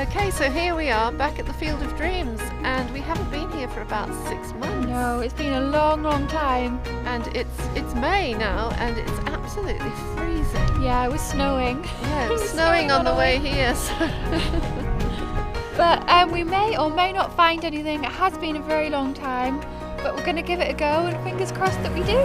Okay, so here we are back at the Field of Dreams, and we haven't been here for about 6 months. No, it's been a long, long time. And it's May now, and it's absolutely freezing. Yeah, it was snowing. Yeah, it was snowing on the way here. So. But we may or may not find anything. It has been a very long time, but we're going to give it a go, and fingers crossed that we do.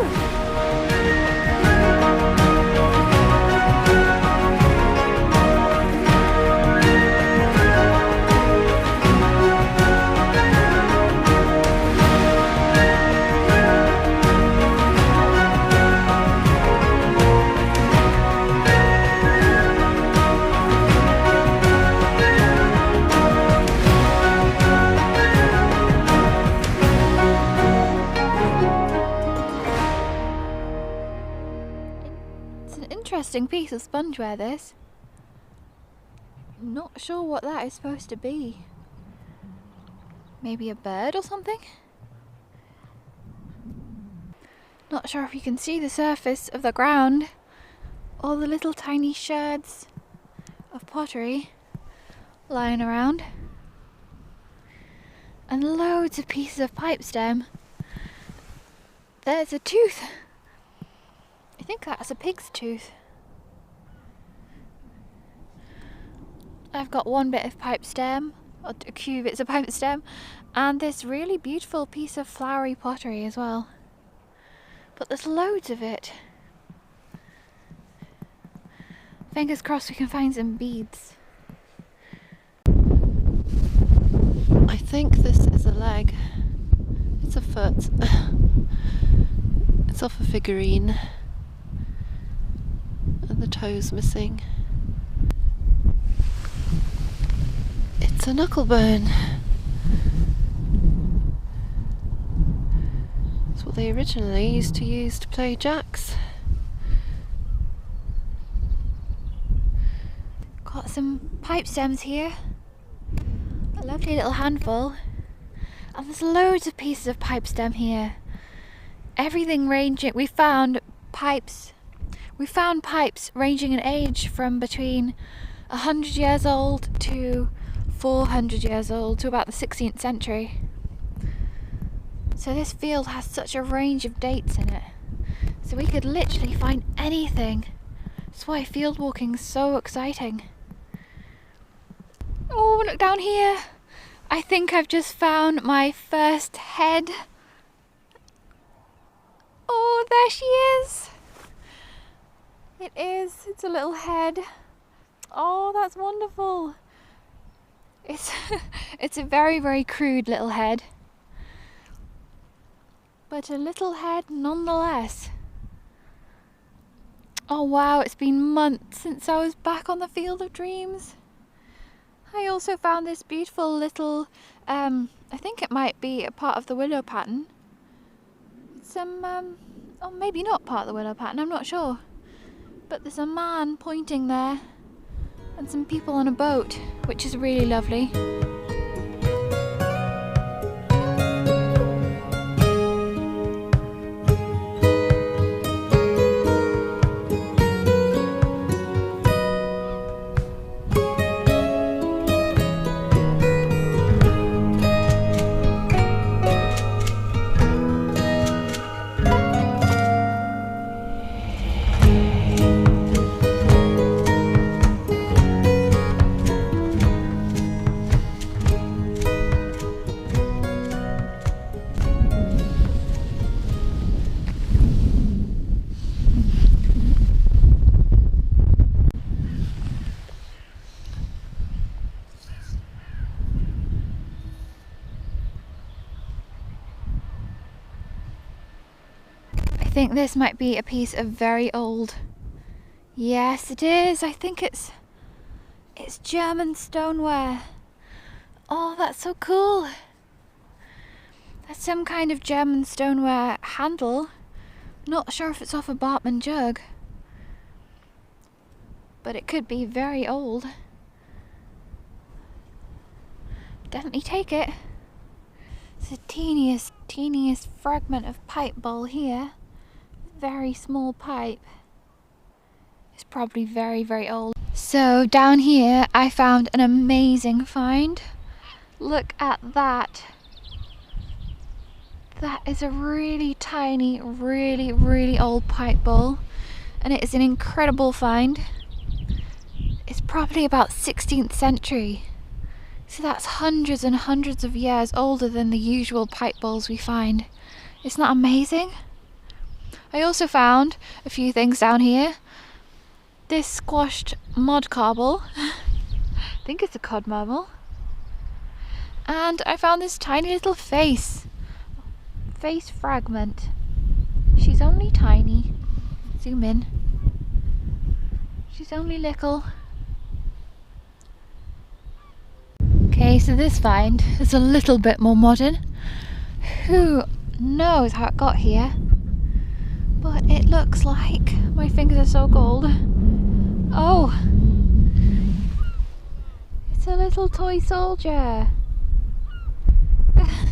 Interesting piece of spongeware, this. Not sure what that is supposed to be. Maybe a bird or something? Not sure if you can see the surface of the ground. All the little tiny sherds of pottery lying around. And loads of pieces of pipe stem. There's a tooth. I think that's a pig's tooth. I've got one bit of pipe stem, or a few bits of pipe stem, and this really beautiful piece of flowery pottery as well. But there's loads of it. Fingers crossed we can find some beads. I think this is a leg. It's a foot. It's off a figurine. And the toes missing. It's a knuckle bone. It's what they originally used to use to play jacks. Got some pipe stems here. A lovely little handful. And there's loads of pieces of pipe stem here. Everything ranging. We found pipes ranging in age from between 100 years old to 400 years old, to about the 16th century. So this field has such a range of dates in it. So we could literally find anything. That's why field walking is so exciting. Oh, look down here. I think I've just found my first head. Oh, there she is. It is. It's a little head. Oh, that's wonderful. It's a very, very crude little head. But a little head nonetheless. Oh wow, it's been months since I was back on the Field of Dreams. I also found this beautiful little, I think it might be a part of the willow pattern. Some, oh maybe not part of the willow pattern, I'm not sure. But there's a man pointing there and some people on a boat, which is really lovely. I think this might be a piece of very old. Yes, it is. I think it's German stoneware. Oh, that's so cool. That's some kind of German stoneware handle. Not sure if it's off a Bartman jug, but it could be very old. Definitely take it. It's the teeniest fragment of pipe bowl here. Very small pipe. It's probably very, very old. So down here I found an amazing find. Look at that. That is a really tiny, really old pipe bowl, and it is an incredible find. It's probably about 16th century. So that's hundreds and hundreds of years older than the usual pipe bowls we find. Isn't that amazing? I also found a few things down here. This squashed mud cobble. I think it's a cod marble. And I found this tiny little face fragment. She's only tiny. Zoom in. She's only little. Okay, so this find is a little bit more modern. Who knows how it got here? But it looks like my fingers are so cold. Oh! It's a little toy soldier.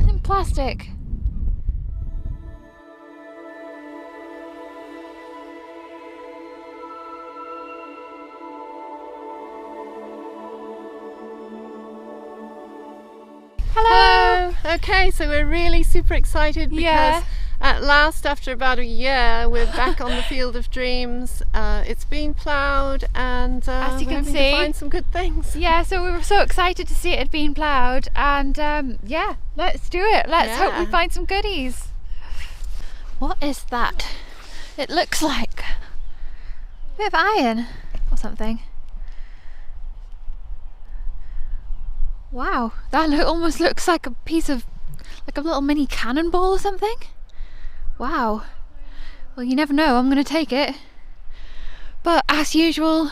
In plastic. Hello! Okay, so we're really super excited because Yeah. at last, after about a year, we're back on the Field of Dreams. It's been ploughed, and As you we're can hoping see. to find some good things. Yeah, so we were so excited to see it had been ploughed, and yeah, let's do it. Let's hope we Yeah. find some goodies. What is that? It looks like a bit of iron or something. Wow, that almost looks like a piece of, like a little mini cannonball or something. Wow. Well, you never know, I'm going to take it. But as usual,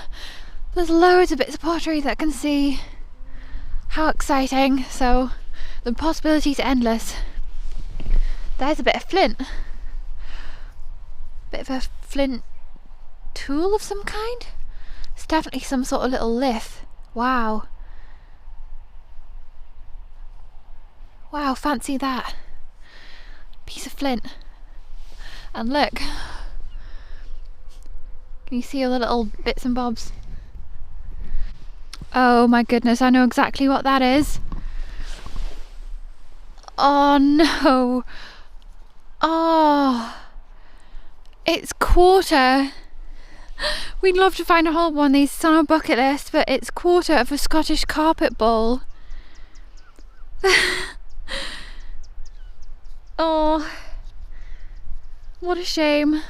there's loads of bits of pottery that I can see. How exciting. So the possibilities are endless. There's a bit of flint. Bit of a flint tool of some kind. It's definitely some sort of little lith. Wow. Wow, fancy that. Piece of flint. And look. Can you see all the little bits and bobs? Oh my goodness, I know exactly what that is. Oh no. Oh. It's quarter. We'd love to find a whole one of these. It's on our bucket list, but it's quarter of a Scottish carpet bowl. Oh, what a shame.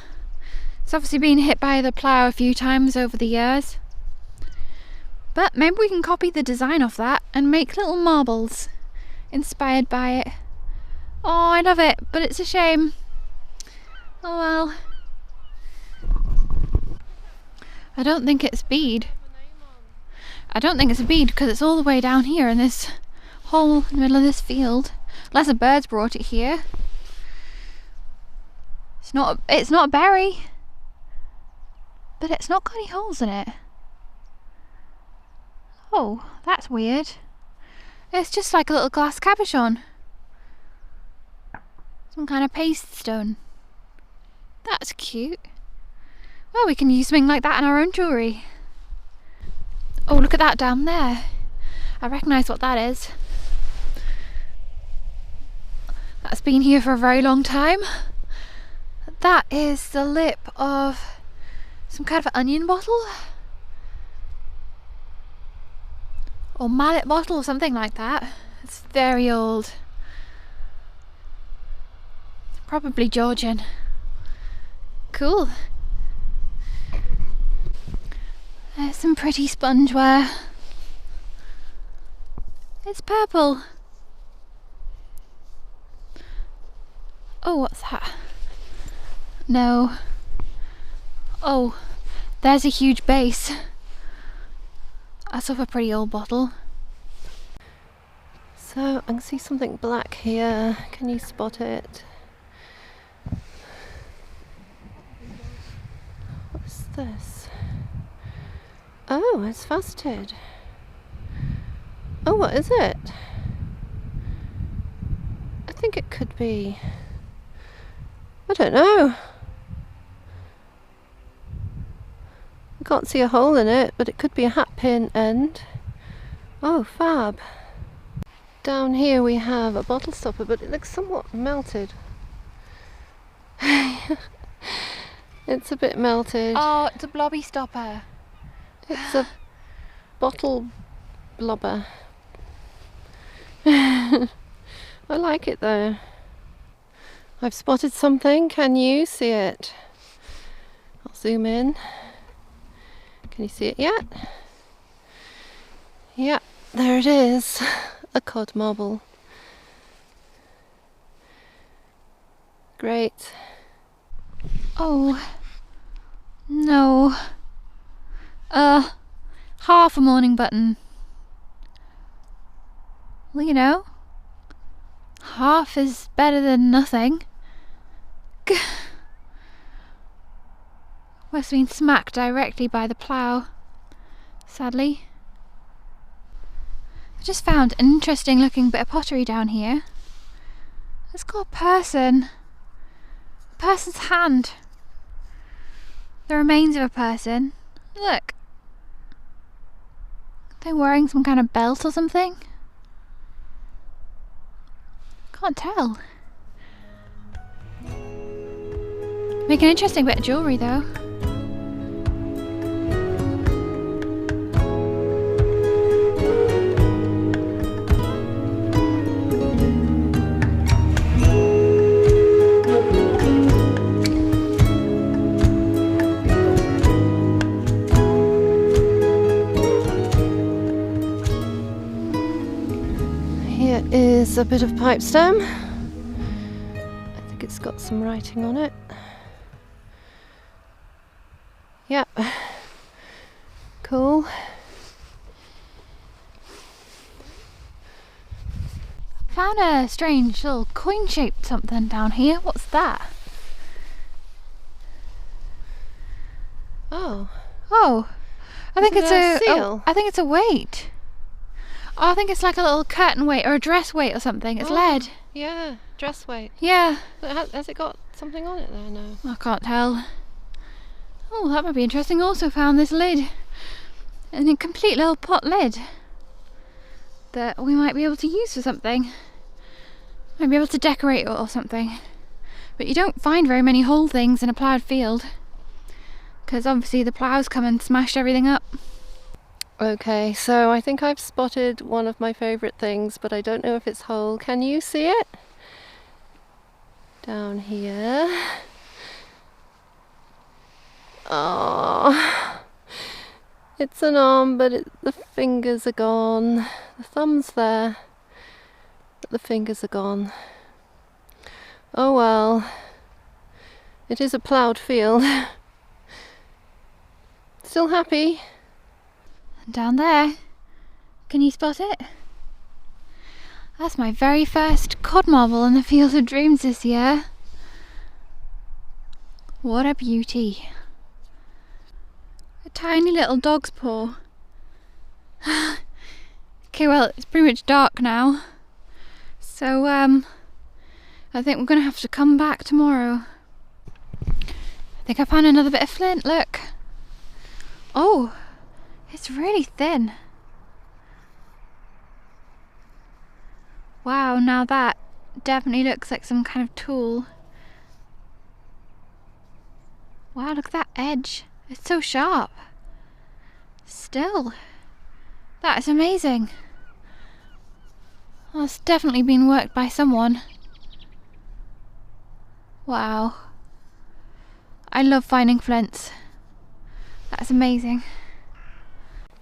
It's obviously been hit by the plough a few times over the years. But maybe we can copy the design off that and make little marbles inspired by it. Oh, I love it, but it's a shame. Oh well. I don't think it's bead. I don't think it's a bead because it's all the way down here in this hole in the middle of this field. Unless a bird's brought it here. It's not a berry. But it's not got any holes in it. Oh, that's weird. It's just like a little glass cabochon. Some kind of paste stone. That's cute. Well, we can use something like that in our own jewellery. Oh, look at that down there. I recognise what that is. That's been here for a very long time. That is the lip of some kind of onion bottle. Or mallet bottle or something like that. It's very old. Probably Georgian. Cool. There's some pretty spongeware. It's purple. Oh, what's that? No. Oh, there's a huge base. That's of a pretty old bottle. So I can see something black here. Can you spot it? What's this? Oh, it's faceted. Oh, what is it? I think it could be... I don't know. can't see a hole in it, but it could be a hat pin end. Oh, fab. Down here we have a bottle stopper, but it looks somewhat melted. It's a bit melted. Oh, it's a blobby stopper. It's a bottle blobber. I like it though. I've spotted something. Can you see it? I'll zoom in. Can you see it yet? Yeah, there it is. A cod marble. Great. Oh, no. Half a morning button. Well, you know, half is better than nothing. Must have been smacked directly by the plough, sadly. I just found an interesting looking bit of pottery down here. It's got a person. A person's hand. The remains of a person. Look. They're wearing some kind of belt or something. Can't tell. Make an interesting bit of jewellery though. Here is a bit of pipe stem. I think it's got some writing on it. Yep. Cool. Found a strange little coin-shaped something down here. What's that? Oh. Oh, I think Is it's it a a. seal? I think it's a weight. Oh, I think it's like a little curtain weight or a dress weight or something. It's Oh, lead. Yeah, dress weight. Yeah, But has it got something on it there? No. I can't tell. Oh, that might be interesting. Also found this lid, and a complete little pot lid that we might be able to use for something. Might be able to decorate it or something. But you don't find very many whole things in a ploughed field, because obviously the ploughs come and smashed everything up. Okay, so I think I've spotted one of my favourite things, but I don't know if it's whole. Can you see it? Down here. Oh, it's an arm, but the fingers are gone. The thumb's there, but the fingers are gone. Oh well. It is a ploughed field. Still happy. Down there, can you spot it? That's my very first cod marble in the Field of Dreams this year. What a beauty. A tiny little dog's paw. Okay, well, it's pretty much dark now, so I think we're gonna have to come back tomorrow. I think I found another bit of flint, look. Oh, it's really thin. Wow, now that definitely looks like some kind of tool. Wow, look at that edge. It's so sharp. Still, that is amazing. Well, it's definitely been worked by someone. Wow. I love finding flints. That's amazing.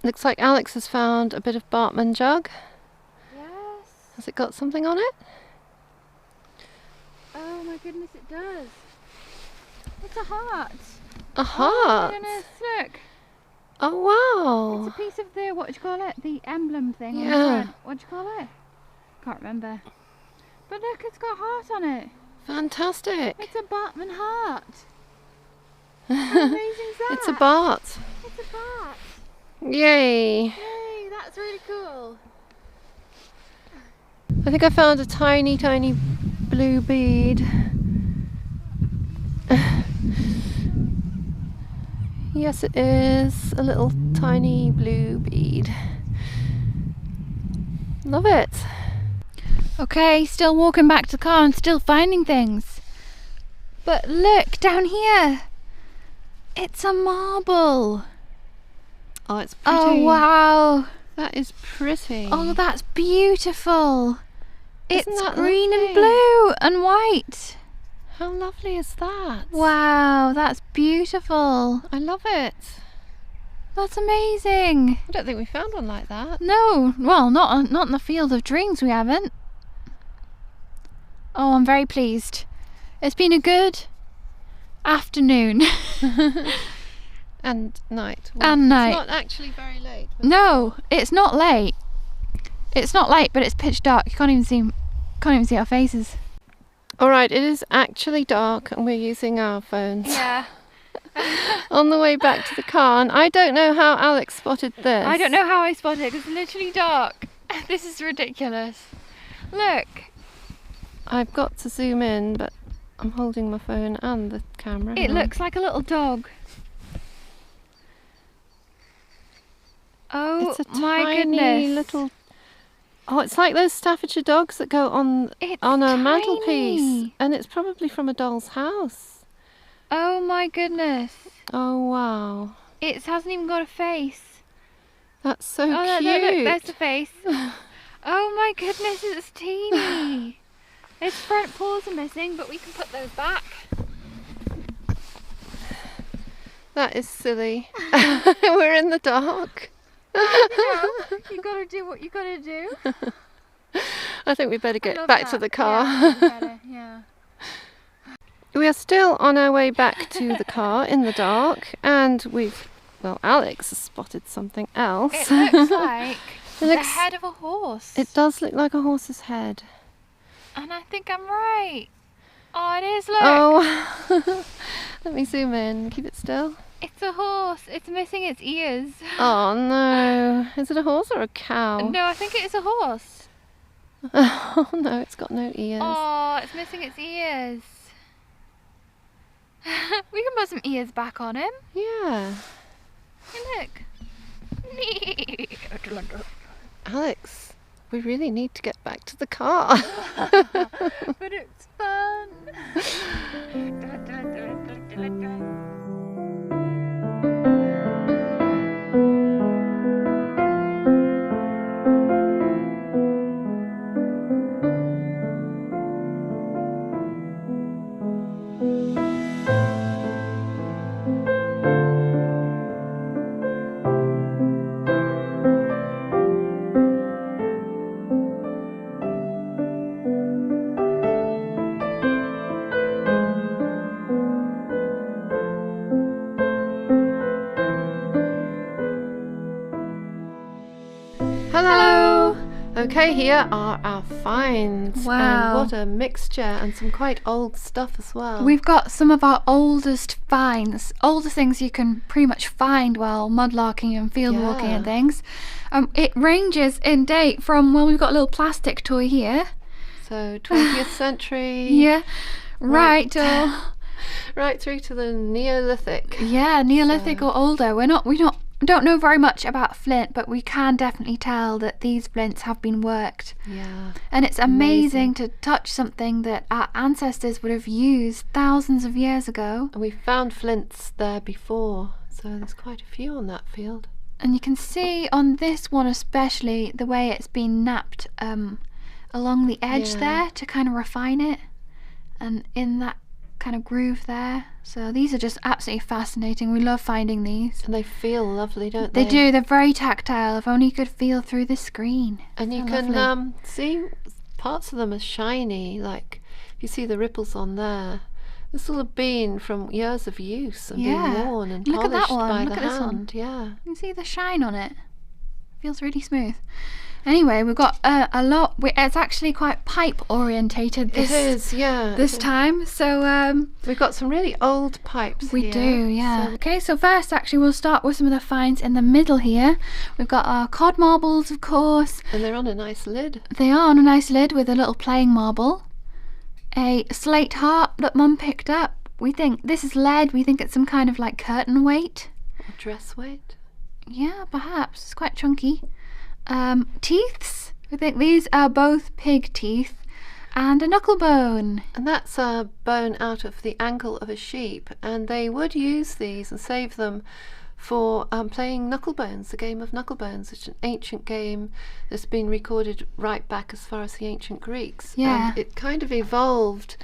Looks like Alex has found a bit of Bartman jug. Yes. Has it got something on it? Oh my goodness, it does. It's a heart. A Oh heart? my goodness, look. Oh It's a wow. piece of the, what do you call it? The emblem thing on the Yeah. front. What do you call it? Can't remember. But look, it's got a heart on it. Fantastic. It's a Bartman heart. How amazing is that? It's a Bart. It's a Bart. Yay. Yay, that's really cool. I think I found a tiny, tiny blue bead. Yes, it is. A little tiny blue bead. Love it. Okay, still walking back to the car and still finding things. But look, down here. It's a marble. Oh, it's pretty. Oh, wow. That is pretty. Oh, that's beautiful. Isn't It's that green and lovely? blue and white. How lovely is that? Wow, that's beautiful. I love it. That's amazing. I don't think we found one like that. No, well, not in the field of dreams we haven't. Oh, I'm very pleased. It's been a good afternoon. And night. And night. It's not actually very late. No, it's not late. It's not late, but it's pitch dark. You can't even see our faces. All right, it is actually dark and we're using our phones. Yeah. On the way back to the car, and I don't know how Alex spotted this. I don't know how I spotted it. It's literally dark. This is ridiculous. Look. I've got to zoom in, but I'm holding my phone and the camera. It looks like a little dog. Oh, It's a my tiny goodness. little. Oh, it's like those Staffordshire dogs that go on It's a tiny. mantelpiece, and it's probably from a doll's house. Oh my goodness. Oh wow, It hasn't even got a face. that's so Oh, look, cute. look, there's the face. Oh my goodness, it's teeny. Its front paws are missing, but we can put those back. That is silly. We're in the dark. You gotta do what you gotta do. I think we better get Love back to that. the car. Yeah, better, yeah. We are still on our way back to the car in the dark, and well, Alex has spotted something else. It looks like It the looks- head of a horse. It does look like a horse's head. And I think I'm right. Oh, it is, look. Oh, let me zoom in. Keep it still. It's a horse. It's missing its ears. Oh no, is it a horse or a cow? No, I think it is a horse. Oh no, it's got no ears. Oh, it's missing its ears. We can put some ears back on him. Yeah. Hey, look. Alex, we really need to get back to the car. But it's fun. Hello. Okay, here are our finds. Wow. And what a mixture, and some quite old stuff as well. We've got some of our oldest finds, oldest things you can pretty much find while mudlarking and field walking and Yeah. things. It ranges in date from, well, we've got a little plastic toy here. So 20th century. Yeah, right. Right through to the Neolithic. Yeah, Neolithic or older. We don't know very much about flint, but we can definitely tell that these flints have been worked. Yeah. And it's amazing to touch something that our ancestors would have used thousands of years ago. And we found flints there before, so there's quite a few on that field. And you can see on this one especially the way it's been napped along the edge Yeah. there to kind of refine it, and in that kind of groove there. So these are just absolutely fascinating. We love finding these. And they feel lovely, don't they? They do. They're very tactile. If only you could feel through the screen. And you They're can lovely. see parts of them are shiny, like if you see the ripples on there. This will have been from years of use and Yeah. being worn and Look at that polished one. by Look the at this one. hand. Yeah. You can see the shine on it. Feels really smooth. Anyway, we've got a lot. It's actually quite pipe orientated It is, yeah. this time. So We've got some really old pipes we here. do, yeah. So Okay, so first actually we'll start with some of the finds in the middle here. We've got our cod marbles, of course. and they're on a nice lid. They are on a nice lid with a little playing marble. A slate heart that Mum picked up. We think this is lead. We think it's some kind of like curtain weight. dress weight. Yeah, perhaps. It's quite chunky. Teeths. I think these are both pig teeth and a knuckle bone. And that's a bone out of the ankle of a sheep, and they would use these and save them for playing knucklebones, the game of knucklebones, which is an ancient game that's been recorded right back as far as the ancient Greeks. Yeah. And it kind of evolved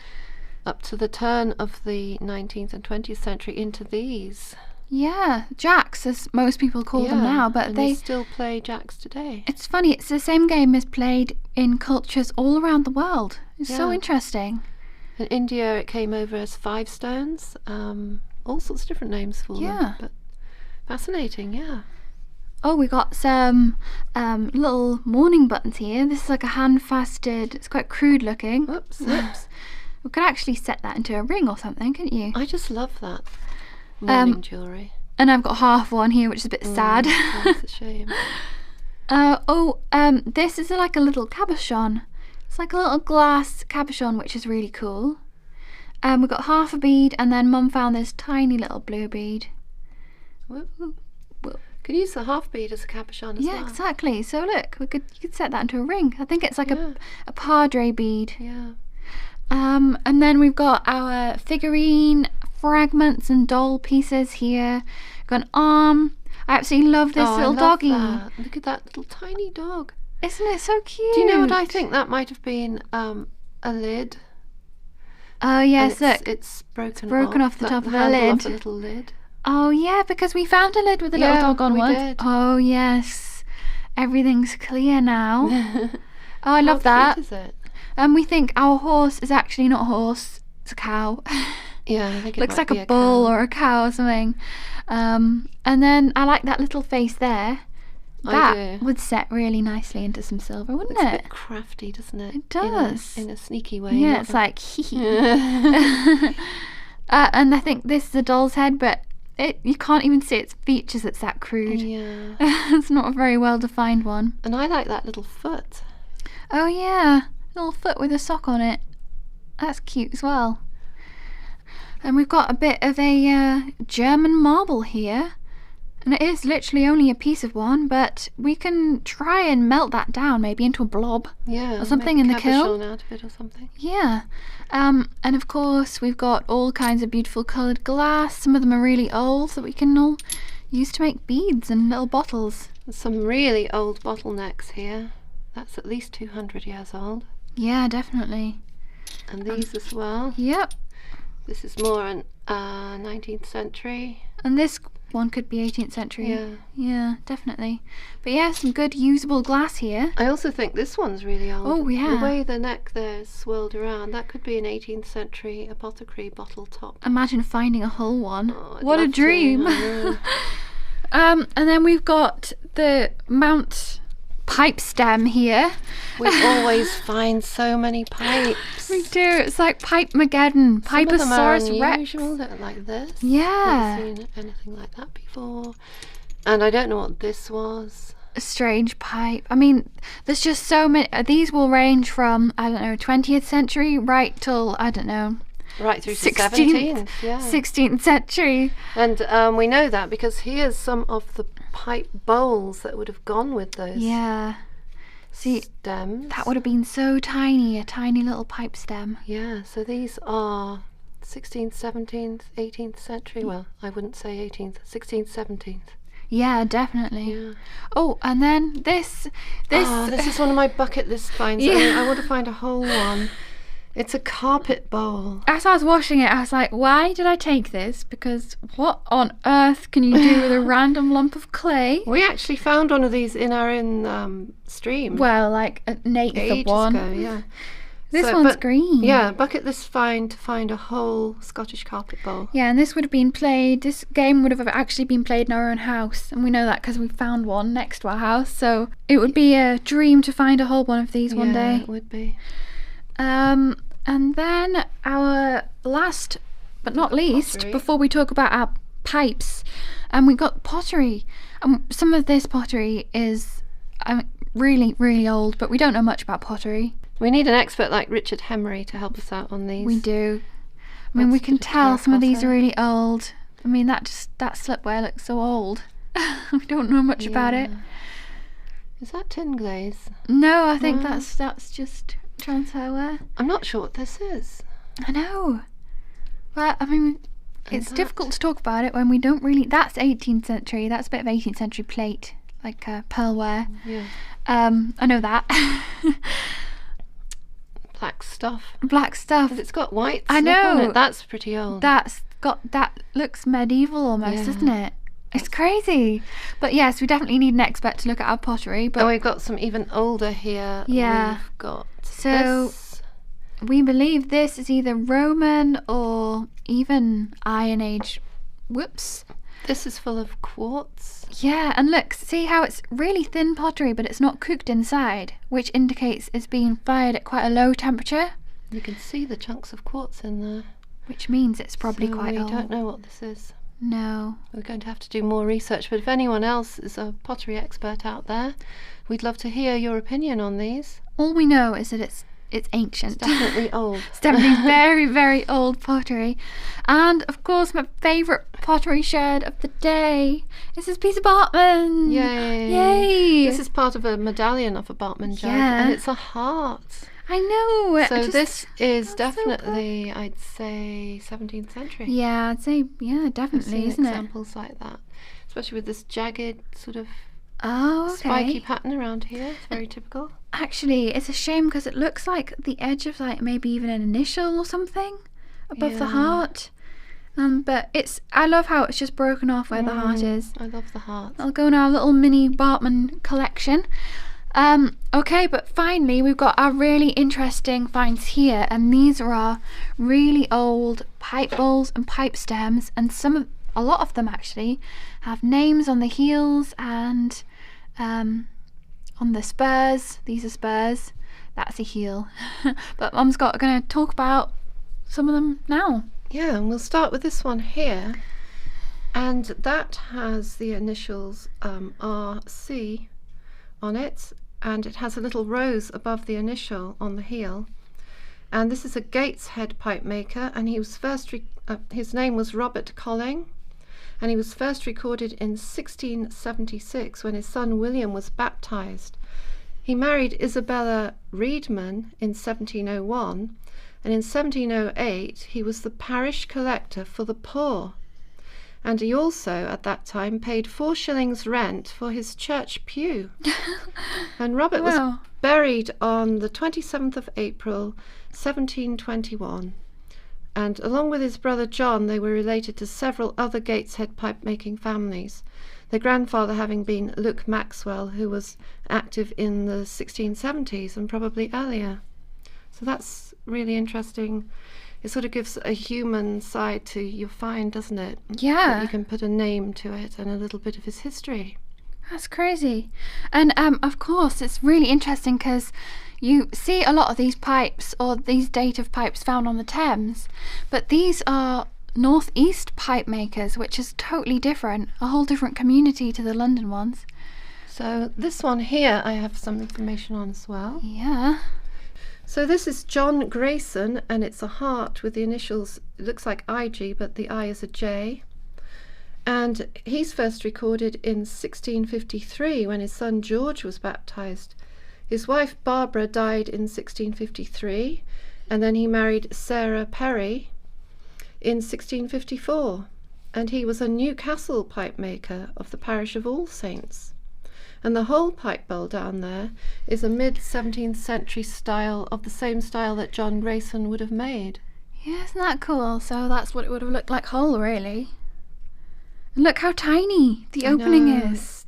up to the turn of the 19th and 20th century into these. Yeah, jacks, as most people call them now, but and they still play jacks today. It's funny, it's the same game as played in cultures all around the world. It's so interesting. In India, it came over as 5 stones. All sorts of different names for them. But fascinating, yeah. Oh, we got some little mourning buttons here. This is like a hand-fasted, it's quite crude looking. Whoops. We could actually set that into a ring or something, couldn't you? I just love that mourning jewellery. And I've got half one here, which is a bit sad. That's a shame. This is like a little cabochon. It's like a little glass cabochon, which is really cool. We've got half a bead, and then Mum found this tiny little blue bead. Could use the half bead as a cabochon as well. Yeah, exactly. So look, you could set that into a ring. I think it's like a padre bead. Yeah. And then we've got our figurine fragments and doll pieces here. We've got an arm. I absolutely love this little doggy. That. Look at that little tiny dog. Isn't it so cute? Do you know what I think? That might have been a lid. Oh yes, look. It's broken off the top of the lid. Off a little lid. Oh yeah, because we found a lid with a little dog on once. Did. Oh yes. Everything's clear now. Oh, I love How that. cute is it? We think our horse is actually not a horse, it's a cow. Yeah, I think it looks might like be a bull cow. or a cow or something. And then I like that little face there. That would set really nicely into some silver, wouldn't it? it? It's a bit crafty, doesn't it? It does. In a sneaky way. Yeah, it's like and I think this is a doll's head, but you can't even see its features, it's that crude. Yeah. It's not a very well defined one. And I like that little foot. Oh yeah, little foot with a sock on it. That's cute as well. And we've got a bit of a German marble here. And it is literally only a piece of one, but we can try and melt that down maybe into a blob. Yeah. Or something in the kiln. Out of it or something. Yeah. And of course we've got all kinds of beautiful coloured glass. Some of them are really old that we can all use to make beads and little bottles. There's some really old bottlenecks here. That's at least 200 years old. Yeah, definitely. And these as well. Yep. This is more an 19th century. And this one could be 18th century. Yeah. Yeah, definitely. But yeah, some good usable glass here. I also think this one's really old. Oh, yeah. The way the neck there is swirled around, that could be an 18th century apothecary bottle top. Imagine finding a whole one. Oh, what a dream. I know. And then we've got the Mount pipe stem here. We always find so many pipes. We do. It's like Pipe-mageddon. Piposaurus rex. Like this. Yeah. Never seen anything like that before. And I don't know what this was. A strange pipe. I mean, there's just so many. These will range from, I don't know, 20th century right till, I don't know, right through to 17th. Yeah. 16th century. And we know that because here's some of the pipe bowls that would have gone with those. Yeah. See, stems. that would have been so tiny, a tiny little pipe stem. Yeah, so these are 16th, 17th, 18th century. Well, I wouldn't say 18th, 16th, 17th. Yeah, definitely. Yeah. Oh, and then this is one of my bucket list finds. Yeah. I want to find a whole one. It's a carpet bowl. As I was washing it, I was like, why did I take this? Because what on earth can you do with a random lump of clay? We actually found one of these in our stream. Well, like an eighth of one. Ago, yeah. This one's green. Yeah, bucket list find to find a whole Scottish carpet bowl. Yeah, and this would have been played, this game would have actually been played in our own house. And we know that because we found one next to our house. So it would be a dream to find a whole one of these one day. Yeah, it would be. And then our last but not least, pottery. Before we talk about our pipes, we got pottery. Some of this pottery is really, really old, but we don't know much about pottery. We need an expert like Richard Hemery to help us out on these. We do. I mean, we can tell some of these are really old. I mean, that slipware looks so old. We don't know much about it. Is that tin glaze? No, I think that's just transferware. I'm not sure what this is. I know. Well, I mean, it's difficult to talk about it when we don't really... That's 18th century. That's a bit of 18th century plate, like pearlware. Yeah. I know that. Black stuff. Black stuff. It's got white I slip on know. it. That's pretty old. That looks medieval almost, doesn't it? It's crazy. But yes, we definitely need an expert to look at our pottery. But we've got some even older here. Yeah. We've got this. We believe this is either Roman or even Iron Age. Whoops. This is full of quartz. Yeah, and look, see how it's really thin pottery, but it's not cooked inside, which indicates it's being fired at quite a low temperature. You can see the chunks of quartz in there. Which means it's probably quite old. We don't know what this is. No. We're going to have to do more research, but if anyone else is a pottery expert out there, we'd love to hear your opinion on these. All we know is that it's ancient. It's definitely old. It's definitely very, very old pottery. And of course, my favourite pottery sherd of the day is this piece of Bartman. Yay! Yay! This is part of a medallion of a Bartman jug, and it's a heart. I know. So this is definitely, I'd say, 17th century. Yeah, I'd say, definitely, isn't it? Examples like that, especially with this jagged sort of spiky spiky pattern around here. It's very typical. Actually, it's a shame because it looks like the edge of like maybe even an initial or something above the heart. But I love how it's just broken off where the heart is. I love the heart. I'll go in our little mini Bartman collection. Okay, but finally we've got our really interesting finds here, and these are our really old pipe bowls and pipe stems, and a lot of them actually have names on the heels and on the spurs. These are spurs. That's a heel. But Mum's going to talk about some of them now. Yeah, and we'll start with this one here, and that has the initials RC on it, and it has a little rose above the initial on the heel. And this is a Gateshead pipe maker, and he was first his name was Robert Colling, and he was first recorded in 1676 when his son William was baptized. He married Isabella Reedman in 1701, and in 1708 he was the parish collector for the poor. And he also, at that time, paid 4 shillings rent for his church pew. And Robert was buried on the 27th of April, 1721. And along with his brother John, they were related to several other Gateshead pipe-making families, their grandfather having been Luke Maxwell, who was active in the 1670s and probably earlier. So that's really interesting. It sort of gives a human side to your find, doesn't it? Yeah. That you can put a name to it and a little bit of his history. That's crazy. And of course, it's really interesting because you see a lot of these pipes or these dative pipes found on the Thames, but these are northeast pipe makers, which is totally different, a whole different community to the London ones. So this one here I have some information on as well. Yeah. So this is John Grayson, and it's a heart with the initials, it looks like IG, but the I is a J. And he's first recorded in 1653 when his son George was baptized. His wife Barbara died in 1653, and then he married Sarah Perry in 1654, and he was a Newcastle pipe maker of the parish of All Saints. And the whole pipe bowl down there is a mid-17th century style, of the same style that John Grayson would have made. Yeah, isn't that cool? So that's what it would have looked like whole, really. And look how tiny the opening is.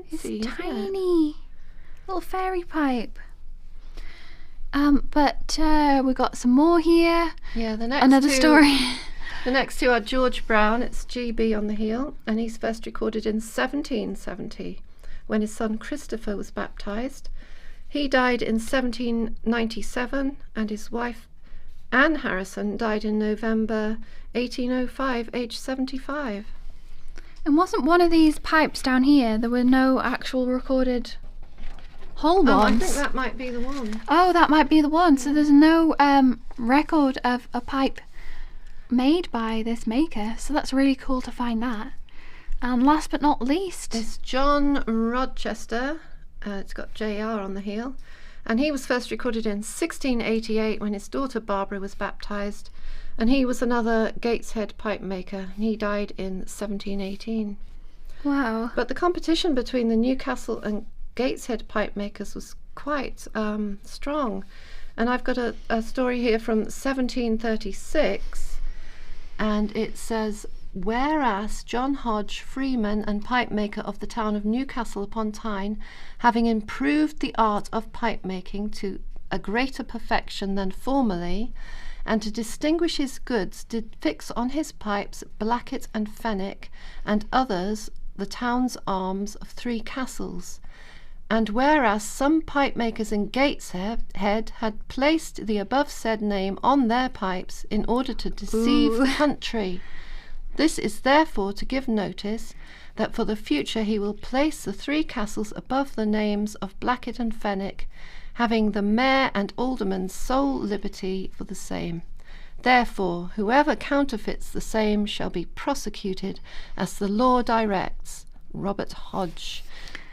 It's tiny. Little fairy pipe. But we got some more here. Yeah, the next another story. The next two are George Brown, it's GB on the heel, and he's first recorded in 1770. When his son Christopher was baptized. He died in 1797, and his wife Anne Harrison died in November 1805, aged 75. And wasn't one of these pipes down here, there were no actual recorded whole ones? I think that might be the one. Oh, that might be the one. So there's no record of a pipe made by this maker, so that's really cool to find that. And last but not least, it's John Rochester. It's got JR on the heel, and he was first recorded in 1688 when his daughter Barbara was baptized, and he was another Gateshead pipe maker. He died in 1718. wow. But the competition between the Newcastle and Gateshead pipe makers was quite strong. And I've got a story here from 1736, and it says, whereas John Hodge, freeman and pipe maker of the town of Newcastle upon Tyne, having improved the art of pipe making to a greater perfection than formerly, and to distinguish his goods, did fix on his pipes blacket and fenwick, and others the town's arms of 3 castles. And whereas some pipe makers in Gateshead had placed the above said name on their pipes in order to deceive the country, this is therefore to give notice that for the future he will place the 3 castles above the names of Blacket and Fenwick, having the mayor and alderman's sole liberty for the same. Therefore, whoever counterfeits the same shall be prosecuted as the law directs. Robert Hodge.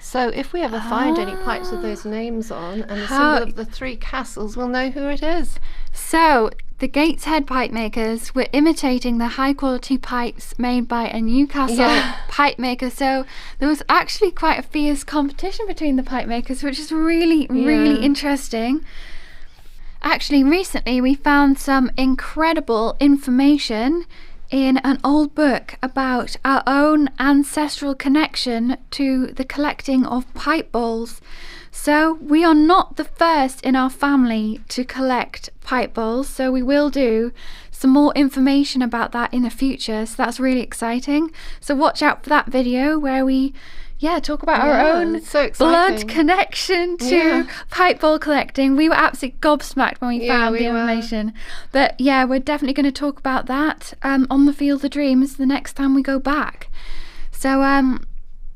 So if we ever find any pipes with those names on and the symbol of the 3 castles, we'll know who it is. So the Gateshead pipe makers were imitating the high quality pipes made by a Newcastle pipe maker. So there was actually quite a fierce competition between the pipe makers, which is really interesting. Actually, recently we found some incredible information in an old book about our own ancestral connection to the collecting of pipe bowls. So we are not the first in our family to collect pipe bowls, so we will do some more information about that in the future, so that's really exciting. So watch out for that video where we talk about our own blood connection to pipe bowl collecting. We were absolutely gobsmacked when we found the information. But yeah, we're definitely going to talk about that on the Field of Dreams the next time we go back. So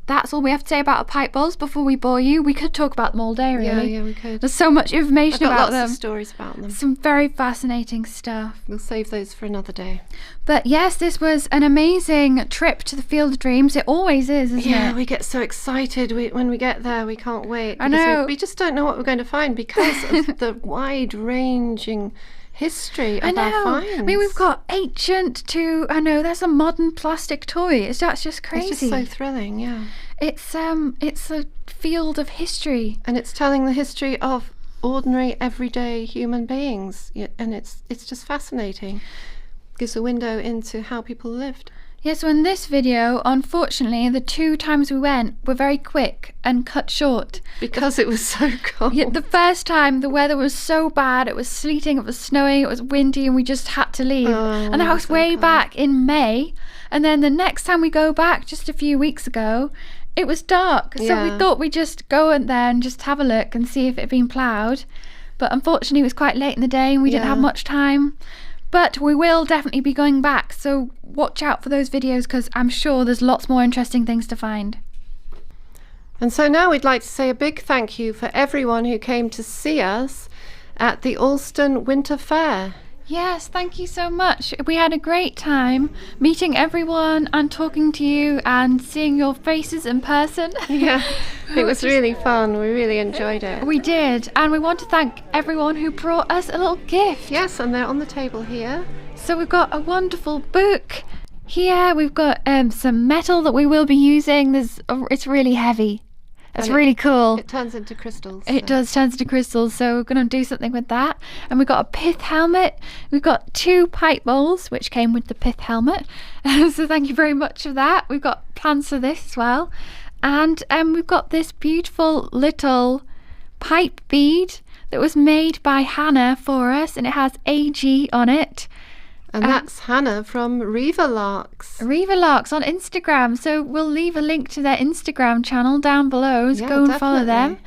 that's all we have to say about our pipe bowls before we bore you. We could talk about them all day, really. Yeah, we could. There's so much information about them. Lots of stories about them. Some very fascinating stuff. We'll save those for another day. But yes, this was an amazing trip to the Field of Dreams. It always is, isn't it? Yeah, we get so excited when we get there. We can't wait. I know. We just don't know what we're going to find because of the wide-ranging history of our finds. I mean, we've got ancient to, there's a modern plastic toy. That's just crazy. It's just so thrilling, yeah. It's a field of history. And it's telling the history of ordinary, everyday human beings. And it's just fascinating. Gives a window into how people lived. Yeah, so in this video, unfortunately, the 2 times we went were very quick and cut short. Because it was so cold. Yeah, the first time, the weather was so bad. It was sleeting, it was snowing, it was windy, and we just had to leave. And that was way back in May. And then the next time we go back, just a few weeks ago, it was dark. So we thought we'd just go in there and just have a look and see if it had been ploughed. But unfortunately, it was quite late in the day and we didn't have much time. But we will definitely be going back, so watch out for those videos because I'm sure there's lots more interesting things to find. And so now we'd like to say a big thank you for everyone who came to see us at the Alston Winter Fair. Yes, thank you so much. We had a great time meeting everyone and talking to you and seeing your faces in person. Yeah, it was really fun. We really enjoyed it. We did, and we want to thank everyone who brought us a little gift. Yes, and they're on the table here. So we've got a wonderful book here. We've got some metal that we will be using. It's really heavy. It's really cool. It turns into crystals. It does turn into crystals, so we're going to do something with that. And we've got a pith helmet. We've got 2 pipe bowls, which came with the pith helmet. So thank you very much for that. We've got plans for this as well. And we've got this beautiful little pipe bead that was made by Hannah for us, and it has AG on it. And that's Hannah from Larks. Larks on Instagram. So we'll leave a link to their Instagram channel down below. So go and follow them.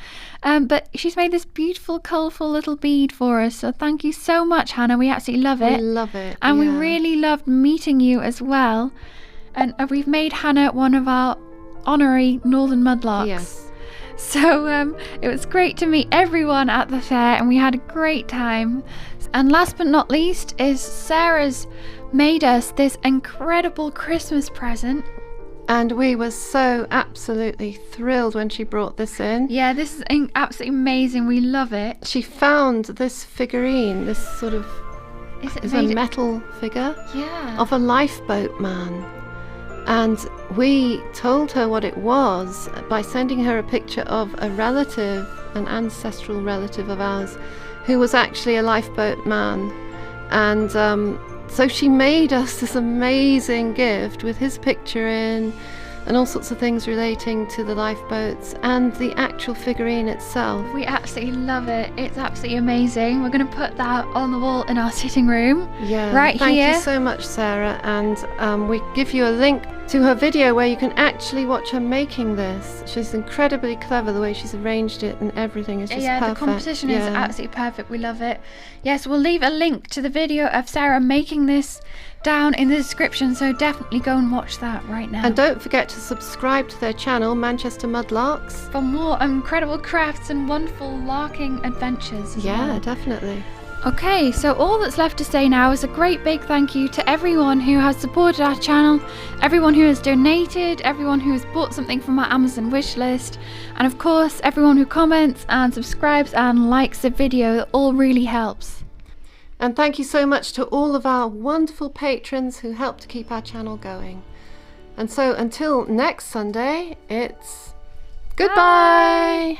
But she's made this beautiful, colourful little bead for us. So thank you so much, Hannah. We absolutely love it. We love it. And we really loved meeting you as well. And we've made Hannah one of our honorary Northern Mudlarks. Yes. So it was great to meet everyone at the fair and we had a great time. And last but not least is Sarah's made us this incredible Christmas present. And we were so absolutely thrilled when she brought this in. Yeah, this is absolutely amazing. We love it. She found this figurine, this sort of is a metal figure of a lifeboat man. And we told her what it was by sending her a picture of a relative, an ancestral relative of ours, who was actually a lifeboat man. And so she made us this amazing gift with his picture in and all sorts of things relating to the lifeboats and the actual figurine itself. We absolutely love it. It's absolutely amazing. We're going to put that on the wall in our sitting room. Yeah, right here. Thank you so much, Sarah. And we give you a link to her video where you can actually watch her making this. She's incredibly clever, the way she's arranged it and everything is just perfect. The composition is absolutely perfect. We love it. Yes, we'll leave a link to the video of Sarah making this down in the description, so definitely go and watch that right now. And don't forget to subscribe to their channel, Manchester Mudlarks, for more incredible crafts and wonderful larking adventures as well. Yeah, definitely. Okay, so all that's left to say now is a great big thank you to everyone who has supported our channel, everyone who has donated, everyone who has bought something from our Amazon wish list, and of course everyone who comments and subscribes and likes the video. It all really helps. And thank you so much to all of our wonderful patrons who help to keep our channel going. And so until next Sunday, it's goodbye!